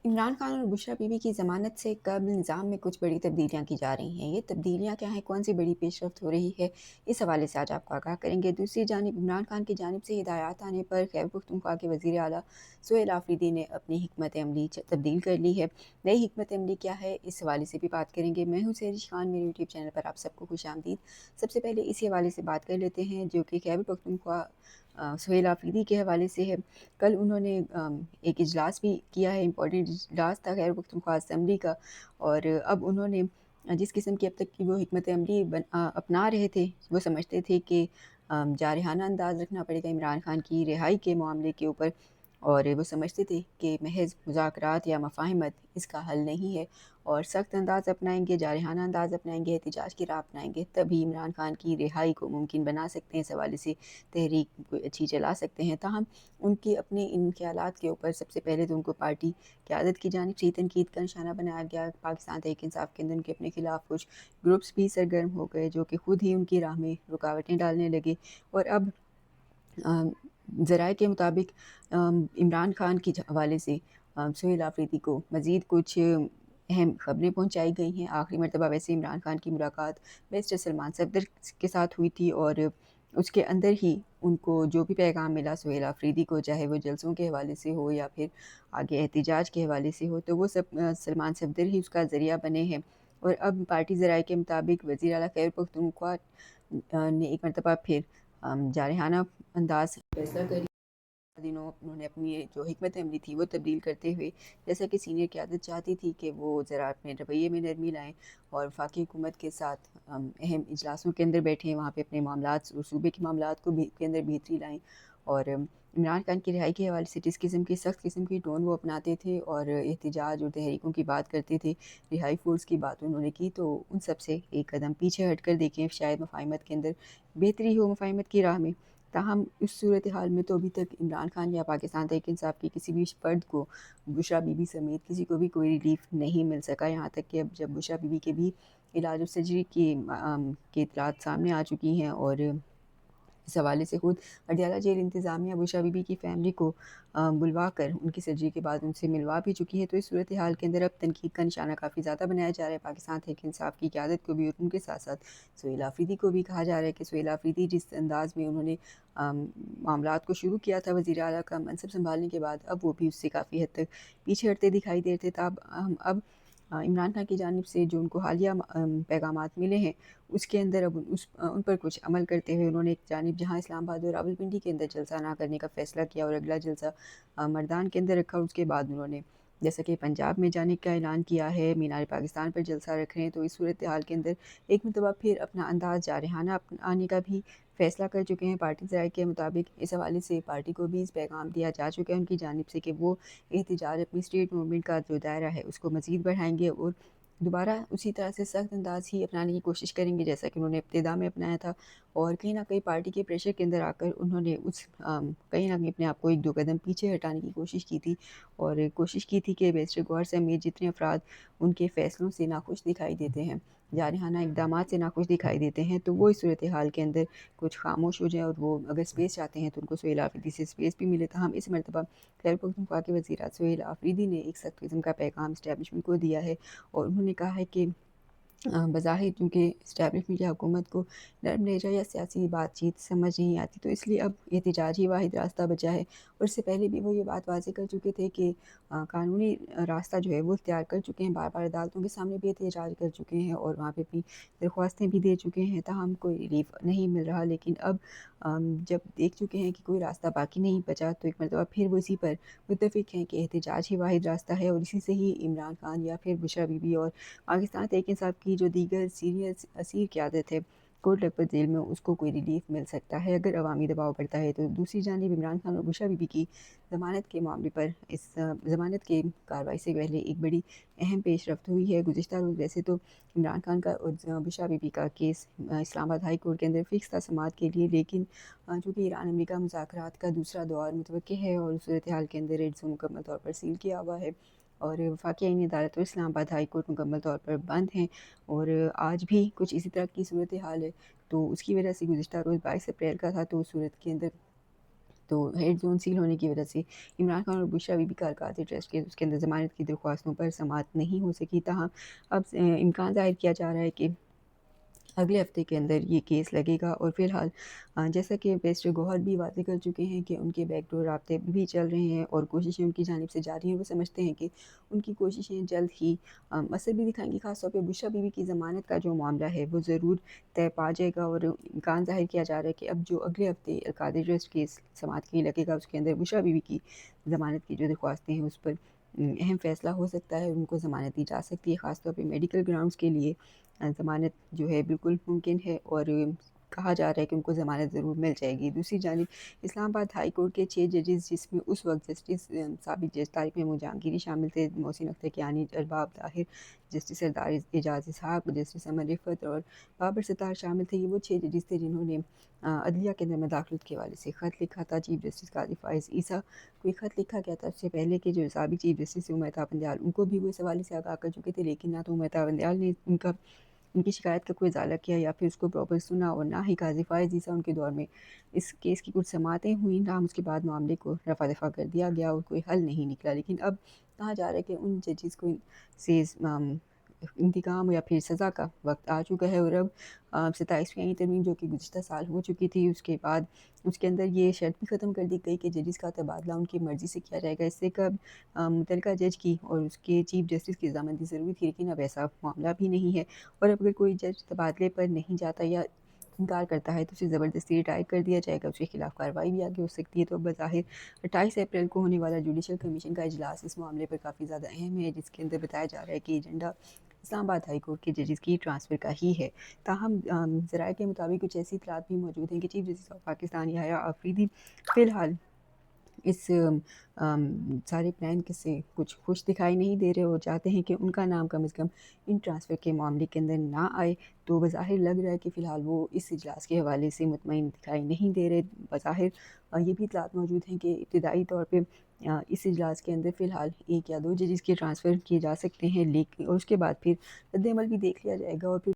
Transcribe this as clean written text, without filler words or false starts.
इमरान खान और बुशरा बीबी की ज़मानत से कबल निज़ाम में कुछ बड़ी तब्दीलियाँ की जा रही हैं। ये तब्दीलियाँ क्या हैं, कौन सी बड़ी पेशरफ्त हो रही है, इस हवाले से आज आपको आगाह करेंगे। दूसरी जानिब इमरान खान की जानिब से हिदायत आने पर खैबर पख्तूनख्वा के वज़ीर आला सुहेल आफरीदी ने अपनी हिकमत अमली तब्दील कर ली है। नई हिकमत अमली क्या है, इस हवाले से भी बात करेंगे। मैं हूँ सहरिश खान, मेरे यूट्यूब चैनल पर आप सबको खुशामदीद। सबसे पहले इसी हवाले से बात कर लेते हैं जो कि खैबर पख्तूनख्वा सुहेल आफरीदी के हवाले से है। कल उन्होंने एक इजलास भी किया है, इम्पोर्टेंट इजलास था खैबर पख्तूनख्वा असम्बली का। और अब उन्होंने जिस किस्म की अब तक की वो हिकमत अमली अपना रहे थे, वो समझते थे कि जारहाना अंदाज़ रखना पड़ेगा इमरान खान की रिहाई के मामले के ऊपर। और वो समझते थे कि महज मुज़ाकरात या मफ़ाहमत इसका हल नहीं है, और सख्त अंदाज़ अपनाएंगे, जारहाना अंदाज़ अपनाएंगे, एहतिजाज की राह अपनाएंगे, तभी इमरान खान की रिहाई को मुमकिन बना सकते हैं। इस हवाले से तहरीक कोई अच्छी चला सकते हैं। ताहम उनके अपने इन ख़यालात के ऊपर सबसे पहले तो उनको पार्टी क़यादत की जानिब से ही तनकीद का निशाना बनाया गया। पाकिस्तान तहरीक इंसाफ के अंदर उनके अपने ख़िलाफ़ कुछ ग्रुप्स भी सरगर्म हो गए जो कि ख़ुद ही उनकी राह में रुकावटें डालने लगे। और अब ज़राए के मुताबिक इमरान खान के हवाले से सुहेल आफरीदी को मज़ीद कुछ अहम ख़बरें पहुँचाई गई हैं। आखिरी मरतबा वैसे इमरान खान की मुलाकात बैरिस्टर सलमान सफ़दर के साथ हुई थी, और उसके अंदर ही उनको जो भी पैगाम मिला सुहेल आफरीदी को, चाहे वो जलसों के हवाले से हो या फिर आगे एहतिजाज के हवाले से हो, तो वो सब सलमान सफ़दर ही उसका ज़रिया बने हैं। और अब पार्टी ज़राए के मुताबिक वज़ीर आला खैबर पख्तूनख्वा ने एक मरतबा फिर जारहाना अंदाज़ फैसला कर दिनों उन्होंने अपनी ये जो हिकमत अमली थी वो तब्दील करते हुए, जैसा कि सीनियर क़यादत चाहती थी कि वो ज़रा अपने रवैये में नरमी लाएँ और वफाकी हुकूमत के साथ अहम इजलासों के अंदर बैठें, वहाँ पे अपने मामलात और सूबे के मामलात को भी के अंदर बेहतरी लाएँ। और इमरान खान की रिहाई के हवाले से जिस किस्म की सख्त किस्म की टोन वो अपनाते थे और एहतिजाज और तहरीकों की बात करते थे, रिहाई फ़ोर्स की बात उन्होंने की, तो उन सब से एक कदम पीछे हट कर देखें, शायद मफ़ाहमत के अंदर बेहतरी हो मफ़ाहमत की राह में। ताहम इस सूरत हाल में तो अभी तक इमरान खान या पाकिस्तान तहरीक इंसाफ के किसी भी फ़र्द को, बुशरा बीबी समेत किसी को भी कोई रिलीफ़ नहीं मिल सका। यहाँ तक कि अब जब बुशरा बीबी के भी इलाज और सर्जरी की इत्तलात सामने आ चुकी हैं, और इस हवाले से खुद अडयाला जेल इंतज़ामिया बुशरा बीबी की फ़ैमिली को बुलवा कर उनकी सर्जरी के बाद उनसे मिलवा भी चुकी है। तो इस सूरत हाल के अंदर अब तनकीद का निशाना काफ़ी ज़्यादा बनाया जा रहा है पाकिस्तान तहरीक इंसाफ की क़यादत को भी, और उनके साथ साथ सुहेल आफरीदी को भी कहा जा रहा है कि सुहेल आफरीदी जिस अंदाज़ में उन्होंने मामलात को शुरू किया था वज़ीर आला का मनसब संभालने के बाद, अब वो भी उससे काफ़ी हद तक पीछे हटते दिखाई दे रहे थे। तब अब इमरान खान की जानिब से जो उनको हालिया पैगामात मिले हैं, उसके अंदर अब उन पर कुछ अमल करते हुए उन्होंने एक जानिब जहाँ इस्लामाबाद और रावलपिंडी के अंदर जलसा ना करने का फ़ैसला किया और अगला जलसा मर्दान के अंदर रखा, उसके बाद उन्होंने जैसा कि पंजाब में जाने का ऐलान किया है, मीनार पाकिस्तान पर जलसा रख रहे हैं। तो इस सूरत हाल के अंदर एक मरतबा फिर अपना अंदाज़ जारहाना अपनाने का भी फ़ैसला कर चुके हैं पार्टी ज़राए के मुताबिक। इस हवाले से पार्टी को भी इस पैगाम दिया जा चुका है उनकी जानिब से कि वो एहतिजाज अपनी स्ट्रीट मूवमेंट का जो दायरा है उसको मज़ीद बढ़ाएँगे, और दोबारा उसी तरह से सख्त अंदाज़ ही अपनाने की कोशिश करेंगे जैसा कि उन्होंने इब्तिदा में अपनाया था। और कहीं न कहीं पार्टी के प्रेशर के अंदर आकर उन्होंने कहीं न कहीं अपने आप को 1-2 कदम पीछे हटाने की कोशिश की थी, और कोशिश की थी कि बैरिस्टर गौहर समेत जितने अफराद उनके फ़ैसलों से नाखुश दिखाई देते हैं, जारहाना इक़दामात से नाखुश दिखाई देते हैं, तो वो इस सूरत हाल के अंदर कुछ खामोश हो जाएँ, और वो अगर स्पेस चाहते हैं तो उनको सुहेल आफरीदी से स्पेस भी मिले। था हम इस मरतबा खैबर पख्तूनख्वा के वज़ीर सुहेल आफरीदी ने एक सख्त किस्म का पैगाम एस्टेब्लिशमेंट को दिया है, और उन्होंने कहा है कि बज़ाहिर चूँकि इस्टेब्लिशमेंट या हुकूमत को नरम लहजा या सियासी बातचीत समझ नहीं आती, तो इसलिए अब एहतिजाज ही वाहिद रास्ता बचा है। और इससे पहले भी वो ये बात वाज़ेह कर चुके थे कि कानूनी रास्ता जो है वो इख्तियार कर चुके हैं, बार-बार अदालतों के सामने भी एहतिजाज कर चुके हैं और वहाँ पे अपनी दरख्वास्तें भी दे चुके हैं, ताहम कोई रिलीफ़ नहीं मिल रहा। लेकिन अब जब देख चुके हैं कि कोई रास्ता बाकी नहीं बचा, तो एक मरतबा फिर वो इसी पर मुत्तफ़िक़ हैं कि एहतिजाज ही वाहिद रास्ता है, और इसी से ही इमरान खान या फिर बुशरा बीबी और पाकिस्तान तहरीक इंसाफ की जो दीगर सीनियर असीर क़यादत है कोट लखपत जेल में, उसको कोई रिलीफ़ मिल सकता है अगर अवामी दबाव बढ़ता है। तो दूसरी जानिब इमरान खान और बुशरा बीबी की ज़मानत के मामले पर इस ज़मानत की कार्रवाई से पहले एक बड़ी अहम पेशरफ्त हुई है। गुज़िश्ता रोज़ वैसे तो इमरान खान का और बुशरा बीबी का केस इस्लामाबाद हाई कोर्ट के अंदर फ़िक्स था समाअत के लिए, लेकिन चूँकि ईरान अमेरिका मुज़ाकरात का दूसरा दौर मुतवक्किल है और सूरत हाल के अंदर रेड ज़ोन मुकम्मल तौर पर सील किया हुआ है, और वफाकी आईनी अदालत और इस्लामाबाद हाई कोर्ट मुकम्मल तौर पर बंद हैं, और आज भी कुछ इसी तरह की सूरत हाल है। तो उसकी वजह से गुज़िश्ता रोज़ 22 अप्रैल का था, तो उस सूरत के अंदर تو ہیڈ زون سیل ہونے کی وجہ سے عمران خان اور بشرا بی بی کا القادری ٹرسٹ کیس اس کے اندر ضمانت کی درخواستوں پر سماعت نہیں ہو سکی، تاہم اب امکان ظاہر کیا جا رہا ہے کہ اگلے ہفتے کے اندر یہ کیس لگے گا۔ اور فی الحال جیسا کہ بیرسٹر گوہر بھی واضح کر چکے ہیں کہ ان کے بیک ڈور رابطے بھی چل رہے ہیں اور کوششیں ان کی جانب سے جاری ہیں۔ وہ سمجھتے ہیں کہ ان کی کوششیں جلد ہی اثر بھی دکھائیں گی، خاص طور پہ بشرا بی بی کی ضمانت کا جو معاملہ ہے وہ ضرور طے پا جائے گا۔ اور امکان ظاہر کیا جا رہا ہے کہ اب جو اگلے ہفتے القادری ٹرسٹ کیس سماعت کے لیے لگے گا، اس کے اندر بشرا بی بی کی ضمانت کی جو درخواستیں ہیں اس پر اہم فیصلہ ہو سکتا ہے، ان کو ضمانت دی جا سکتی ہے، خاص طور پہ میڈیکل گراؤنڈز کے لیے ضمانت جو ہے بالکل ممکن ہے، اور کہا جا رہا ہے کہ ان کو ضمانت ضرور مل جائے گی۔ دوسری جانب اسلام آباد ہائی کورٹ کے 6 ججز، جس میں اس وقت جسٹس سابق جج طارق محمود جہانگیری شامل تھے، محسن اختر کیانی، ارباب طاہر، جسٹس سردار اعجاز اسحاق، جسٹس امن رفعت اور بابر ستار شامل تھے۔ یہ وہ 6 ججز تھے جنہوں نے عدلیہ کے اندر مداخلت کے حوالے سے خط لکھا تھا۔ چیف جسٹس قاضی فائز عیسیٰ کو ایک خط لکھا گیا تھا اس سے پہلے کہ جو سابق چیف جسٹس عمر عطا بندیال، ان کو بھی وہ اس حوالے سے آگاہ کر چکے تھے، لیکن نہ تو عمر عطا بندیال نے ان کی شکایت کا کوئی ازالہ کیا یا پھر اس کو پراپر سنا، اور نہ ہی قاضی فائز عیسیٰ ان کے دور میں اس کیس کی کچھ سماعتیں ہوئیں، تاہم اس کے بعد معاملے کو رفع دفع کر دیا گیا اور کوئی حل نہیں نکلا۔ لیکن اب کہا جا رہا ہے کہ ان ججز کو سے انتقام یا پھر سزا کا وقت آ چکا ہے، اور اب 27ویں آئینی ترمیم جو کہ گزشتہ سال ہو چکی تھی، اس کے بعد اس کے اندر یہ شرط بھی ختم کر دی گئی کہ ججز کا تبادلہ ان کی مرضی سے کیا جائے گا۔ اس سے کب متعلقہ جج کی اور اس کے چیف جسٹس کی رضامندی ضروری تھی، لیکن اب ایسا معاملہ بھی نہیں ہے، اور اب اگر کوئی جج تبادلے پر نہیں جاتا یا انکار کرتا ہے تو اسے زبردستی ریٹائر کر دیا جائے گا، اس کے خلاف کارروائی بھی آگے ہو سکتی ہے۔ تو بظاہر 28 اپریل کو ہونے والا جوڈیشل کمیشن کا اجلاس اس معاملے پر کافی زیادہ اہم ہے، جس کے اندر بتایا جا رہا ہے کہ ایجنڈا اسلام آباد ہائی کورٹ کے ججز کی ٹرانسفر کا ہی ہے۔ تاہم ذرائع کے مطابق کچھ ایسی اطلاعات بھی موجود ہیں کہ چیف جسٹس آف پاکستان یحییٰ آفریدی فی الحال اس سارے پلان سے کچھ خوش دکھائی نہیں دے رہے، اور چاہتے ہیں کہ ان کا نام کم از کم ان ٹرانسفر کے معاملے کے اندر نہ آئے۔ تو بظاہر لگ رہا ہے کہ فی الحال وہ اس اجلاس کے حوالے سے مطمئن دکھائی نہیں دے رہے۔ بظاہر یہ بھی اطلاعات موجود ہیں کہ ابتدائی طور پہ اس اجلاس کے اندر فی الحال 1 یا 2 ججز کے ٹرانسفر کیے جا سکتے ہیں، لیکن اور اس کے بعد پھر رد عمل بھی دیکھ لیا جائے گا، اور پھر